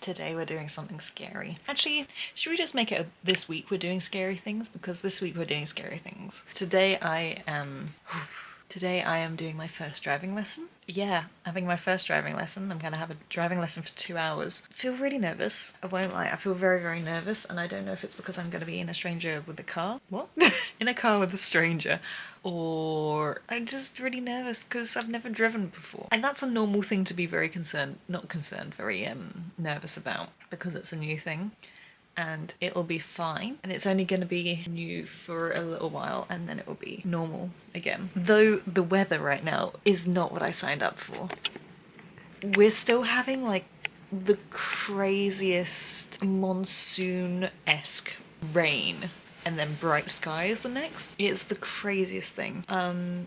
Today we're doing something scary. Actually, should we just make it this week we're doing scary things? Because this week we're doing scary things. Today I am doing my first driving lesson. Yeah, having my first driving lesson. I'm gonna have a driving lesson for 2 hours. I feel really nervous. I won't lie, I feel very, very nervous, and I don't know if it's because I'm gonna be in a stranger with a car. What? In a car with a stranger. Or I'm just really nervous because I've never driven before. And that's a normal thing to be very very nervous about, because it's a new thing. And it'll be fine, and it's only going to be new for a little while, and then it will be normal again. Though the weather right now is not what I signed up for. We're still having like the craziest monsoon-esque rain, and then bright skies the next. It's the craziest thing.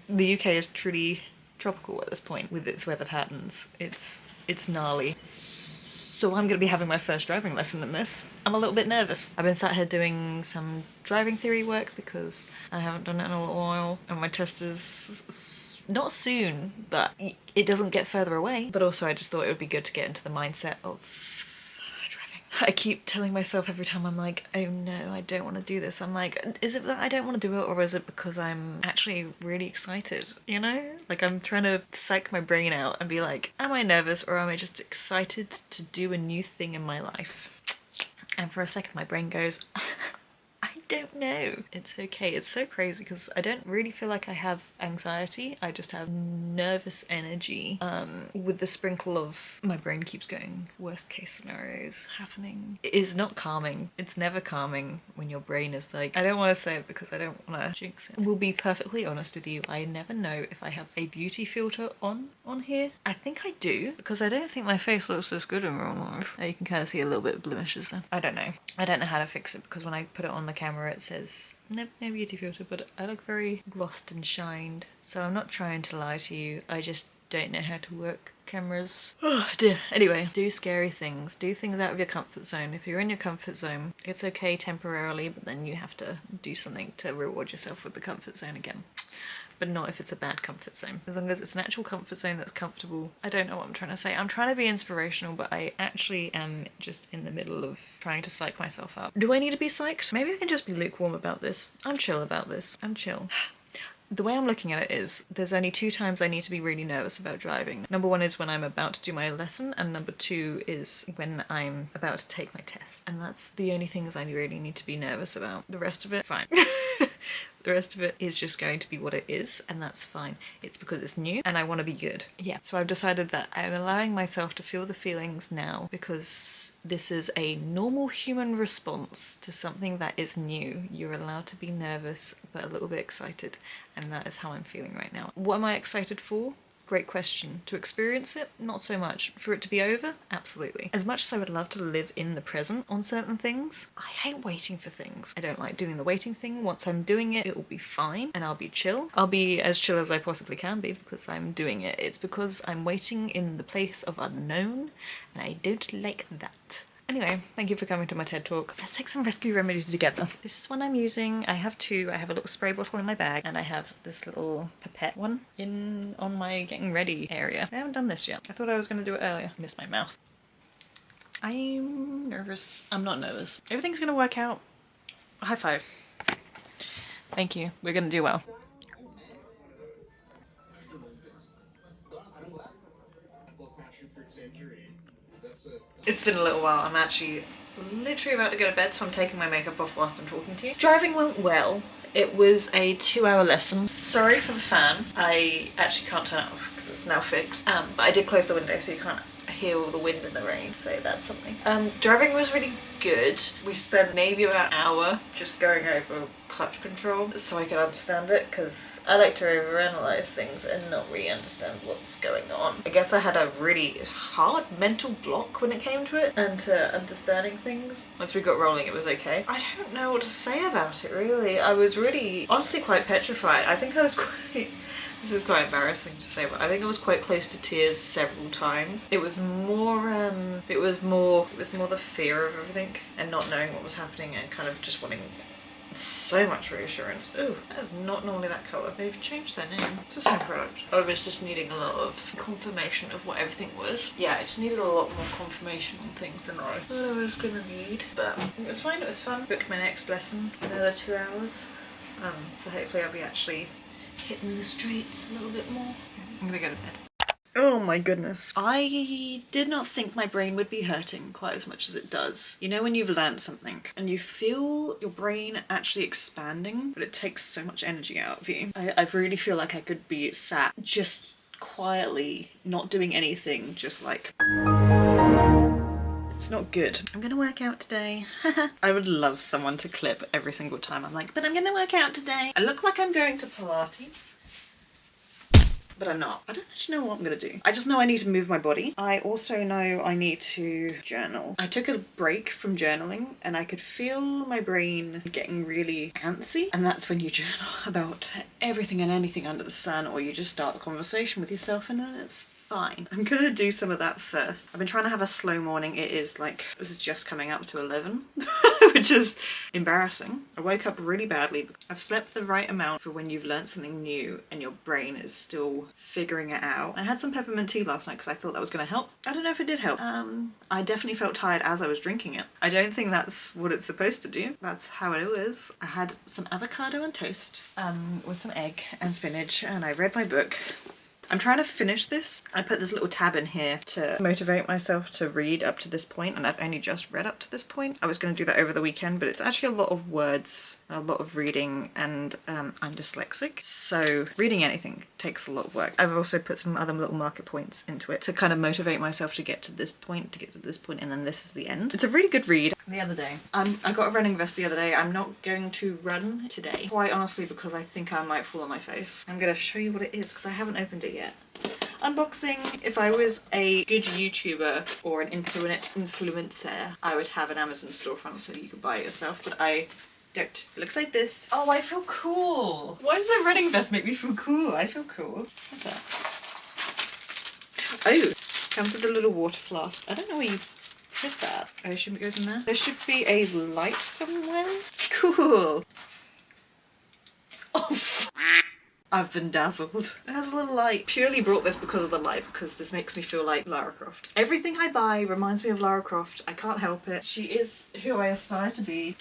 The UK is truly tropical at this point with its weather patterns. It's gnarly. So I'm going to be having my first driving lesson in this. I'm a little bit nervous. I've been sat here doing some driving theory work because I haven't done it in a little while, and my test is not soon, but it doesn't get further away. But also I just thought it would be good to get into the mindset of driving. I keep telling myself every time I'm like, oh no, I don't want to do this. I'm like, is it that I don't want to do it, or is it because I'm actually really excited, you know? Like, I'm trying to psych my brain out and be like, am I nervous, or am I just excited to do a new thing in my life? And for a second my brain goes, I don't know. It's okay. It's so crazy because I don't really feel like I have anxiety. I just have nervous energy with the sprinkle of my brain keeps going, worst case scenarios happening. It is not calming. It's never calming when your brain is like, I don't want to say it because I don't want to jinx it. We'll be perfectly honest with you. I never know if I have a beauty filter on here. I think I do, because I don't think my face looks as good in real life. You can kind of see a little bit of blemishes there. I don't know. I don't know how to fix it because when I put it on the camera it says no beauty filter, but I look very glossed and shined. So I'm not trying to lie to you. I just don't know how to work cameras. Oh dear. Anyway, do scary things. Do things out of your comfort zone. If you're in your comfort zone, it's okay temporarily, but then you have to do something to reward yourself with the comfort zone again. But not if it's a bad comfort zone. As long as it's an actual comfort zone that's comfortable. I don't know what I'm trying to say. I'm trying to be inspirational, but I actually am just in the middle of trying to psych myself up. Do I need to be psyched? Maybe I can just be lukewarm about this. I'm chill about this. I'm chill. The way I'm looking at it is, there's only 2 times I need to be really nervous about driving. Number 1 is when I'm about to do my lesson, and number 2 is when I'm about to take my test. And that's the only things I really need to be nervous about. The rest of it, fine. The rest of it is just going to be what it is, and that's fine. It's because it's new and I want to be good. Yeah, so I've decided that I'm allowing myself to feel the feelings now because this is a normal human response to something that is new. You're allowed to be nervous but a little bit excited, and that is how I'm feeling right now. What am I excited for? Great question. To experience it? Not so much. For it to be over? Absolutely. As much as I would love to live in the present on certain things, I hate waiting for things. I don't like doing the waiting thing. Once I'm doing it, it will be fine and I'll be chill. I'll be as chill as I possibly can be because I'm doing it. It's because I'm waiting in the place of unknown, and I don't like that. Anyway, thank you for coming to my TED Talk. Let's take some rescue remedies together. This is one I'm using. I have 2. I have a little spray bottle in my bag, and I have this little pipette one on my getting ready area. I haven't done this yet. I thought I was going to do it earlier. I missed my mouth. I'm nervous. I'm not nervous. Everything's going to work out. High five. Thank you. We're going to do well. It's been a little while. I'm actually literally about to go to bed, so I'm taking my makeup off whilst I'm talking to you. Driving went well. It was a 2-hour lesson. Sorry for the fan. I actually can't turn it off because it's now fixed. But I did close the window so you can't hear all the wind and the rain, so that's something. Driving was really good. We spent maybe about an hour just going over clutch control so I could understand it, because I like to overanalyze things and not really understand what's going on. I guess I had a really hard mental block when it came to it and to understanding things. Once we got rolling, it was okay. I don't know what to say about it, really. I was really, honestly, quite petrified. I think I was quite... This is quite embarrassing to say, but I think I was quite close to tears several times. It was more the fear of everything and not knowing what was happening and kind of just wanting So much reassurance. Ooh, that is not normally that colour. They've changed their name. It's the same product. I was just needing a lot of confirmation of what everything was. Yeah, I just needed a lot more confirmation on things than I thought I was gonna need. But it was fine, it was fun. Booked my next lesson in another 2 hours. So hopefully I'll be actually hitting the streets a little bit more. I'm gonna go to bed. Oh my goodness. I did not think my brain would be hurting quite as much as it does. You know when you've learned something and you feel your brain actually expanding, but it takes so much energy out of you. I really feel like I could be sat just quietly, not doing anything, just like... It's not good. I'm gonna work out today. I would love someone to clip every single time I'm like, but I'm gonna work out today. I look like I'm going to Pilates, but I'm not. I don't actually know what I'm gonna do. I just know I need to move my body. I also know I need to journal. I took a break from journaling and I could feel my brain getting really antsy. And that's when you journal about everything and anything under the sun, or you just start the conversation with yourself and then it's fine. I'm gonna do some of that first. I've been trying to have a slow morning. It is like, this is just coming up to 11, which is embarrassing. I woke up really badly. I've slept the right amount for when you've learned something new and your brain is still figuring it out. I had some peppermint tea last night because I thought that was gonna help. I don't know if it did help. I definitely felt tired as I was drinking it. I don't think that's what it's supposed to do. That's how it is. I had some avocado and toast with some egg and spinach, and I read my book. I'm trying to finish this. I put this little tab in here to motivate myself to read up to this point, and I've only just read up to this point. I was going to do that over the weekend, but it's actually a lot of words, a lot of reading, and I'm dyslexic, so reading anything takes a lot of work. I've also put some other little marker points into it to kind of motivate myself to get to this point, and then this is the end. It's a really good read. The other day, I got a running vest the other day. I'm not going to run today, quite honestly, because I think I might fall on my face. I'm going to show you what it is because I haven't opened it yet. Unboxing. If I was a good YouTuber or an internet influencer, I would have an Amazon storefront so you could buy it yourself, but I don't. It looks like this. Oh, I feel cool. Why does a running vest make me feel cool? I feel cool. What's that? Oh, comes with a little water flask. I don't know where you put that. I assume it goes in there. There should be a light somewhere. Cool. Oh, I've been dazzled. It has a little light. Purely brought this because of the light, because this makes me feel like Lara Croft. Everything I buy reminds me of Lara Croft. I can't help it. She is who I aspire to be.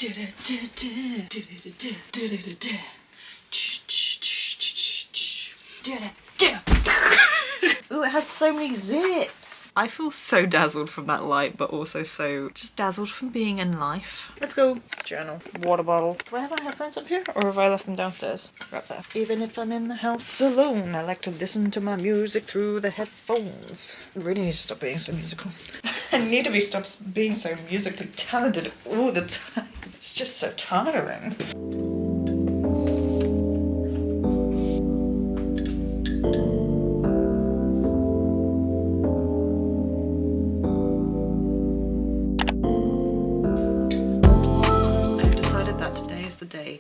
Ooh, it has so many zips. I feel so dazzled from that light, but also so just dazzled from being in life. Let's go. Journal. Water bottle. Do I have my headphones up here, or have I left them downstairs? They're up there. Even if I'm in the house alone, I like to listen to my music through the headphones. I really need to stop being so musical. I need to stop being so musically talented all the time. It's just so tiring.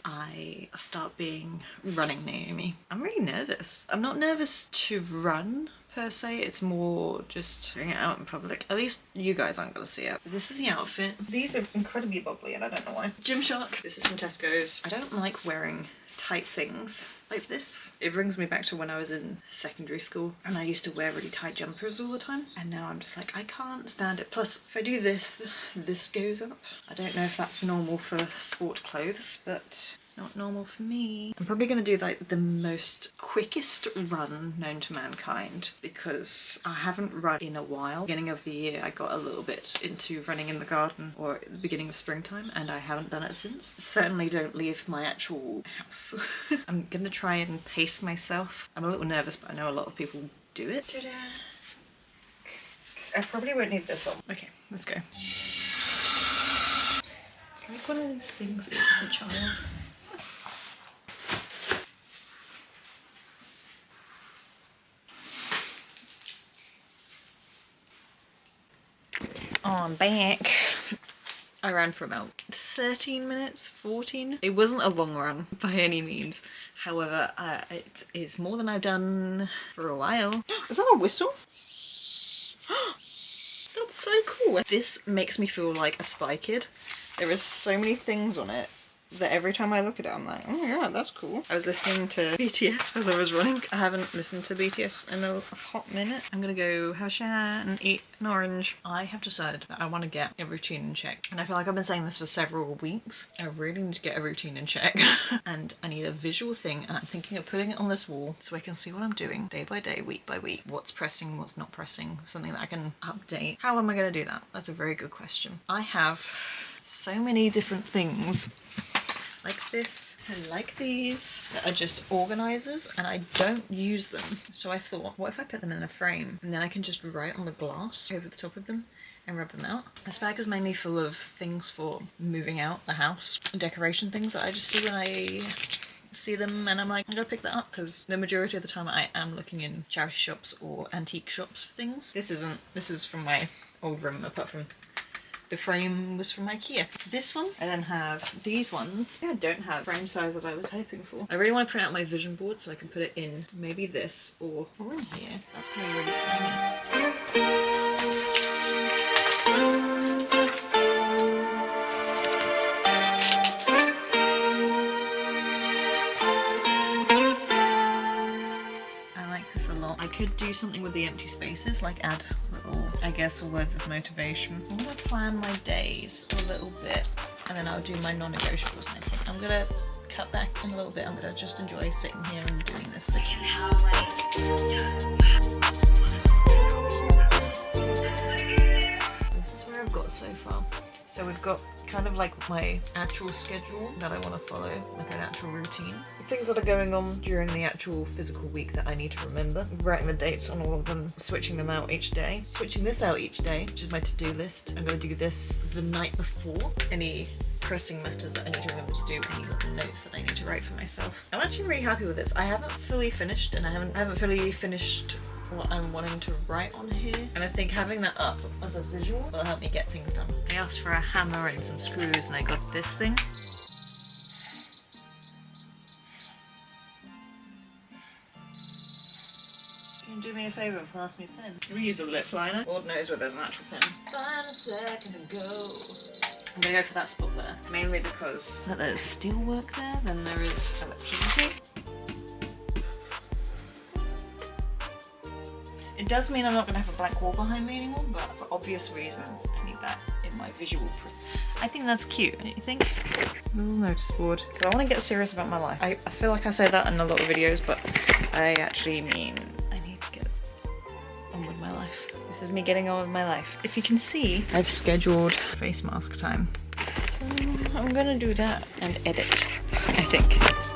I start being running Naomi. I'm really nervous. I'm not nervous to run per se, it's more just doing it out in public. At least you guys aren't gonna see it. This is the outfit. These are incredibly bubbly and I don't know why. Gymshark. This is from Tesco's. I don't like wearing tight things like this. It brings me back to when I was in secondary school and I used to wear really tight jumpers all the time, and now I'm just like, I can't stand it. Plus if I do this, this goes up. I don't know if that's normal for sport clothes, but it's not normal for me. I'm probably gonna do like the most quickest run known to mankind because I haven't run in a while. Beginning of the year I got a little bit into running in the garden, or at the beginning of springtime, and I haven't done it since. Certainly don't leave my actual house. I'm gonna try and pace myself. I'm a little nervous, but I know a lot of people do it. Ta-da! I probably won't need this on. Okay, let's go. It's like one of these things that as a child. Oh, I'm back. I ran for about 13 minutes, 14. It wasn't a long run by any means. However, it is more than I've done for a while. Is that a whistle? That's so cool. This makes me feel like a Spy Kid. There is so many things on it that every time I look at it, I'm like, oh my god, that's cool. I was listening to BTS as I was running. I haven't listened to BTS in a hot minute. I'm gonna go have a shower and eat an orange. I have decided that I want to get a routine in check. And I feel like I've been saying this for several weeks. I really need to get a routine in check. And I need a visual thing, and I'm thinking of putting it on this wall so I can see what I'm doing day by day, week by week. What's pressing, what's not pressing. Something that I can update. How am I going to do that? That's a very good question. I have so many different things like this and like these that are just organizers, and I don't use them. So I thought, what if I put them in a frame and then I can just write on the glass over the top of them and rub them out? This bag is mainly full of things for moving out the house, decoration things that I just see when I see them, and I'm like, I'm gonna pick that up, because the majority of the time I am looking in charity shops or antique shops for things. This is from my old room, apart from the frame was from IKEA. This one, I then have these ones. I don't have frame size that I was hoping for. I really want to print out my vision board so I can put it in maybe this or in here. That's gonna be really tiny. I could do something with the empty spaces, like add little, I guess, words of motivation. I'm gonna plan my days a little bit, and then I'll do my non-negotiables. And I think I'm gonna cut back in a little bit. I'm gonna just enjoy sitting here and doing this. This is where I've got so far. So we've got kind of like my actual schedule that I want to follow, like an actual routine. The things that are going on during the actual physical week that I need to remember. Writing the dates on all of them, switching them out each day. Switching this out each day, which is my to-do list. I'm going to do this the night before. Any pressing matters that I need to remember to do, any little notes that I need to write for myself. I'm actually really happy with this. I haven't fully finished, and I haven't fully finished what I'm wanting to write on here, and I think having that up as a visual will help me get things done. I asked for a hammer and some screws, and I got this thing. Can you do me a favour and pass me a pen? Can we use a lip liner? Lord knows where there's an actual pen. Find a second and go. I'm gonna go for that spot there, mainly because there's steel work there, then there is electricity. It does mean I'm not going to have a blank wall behind me anymore, but for obvious reasons, I need that in my visual print. I think that's cute, don't you think? Little notice board. Because I want to get serious about my life. I feel like I say that in a lot of videos, but I actually mean I need to get on with my life. This is me getting on with my life. If you can see, I've scheduled face mask time. So I'm going to do that and edit, I think.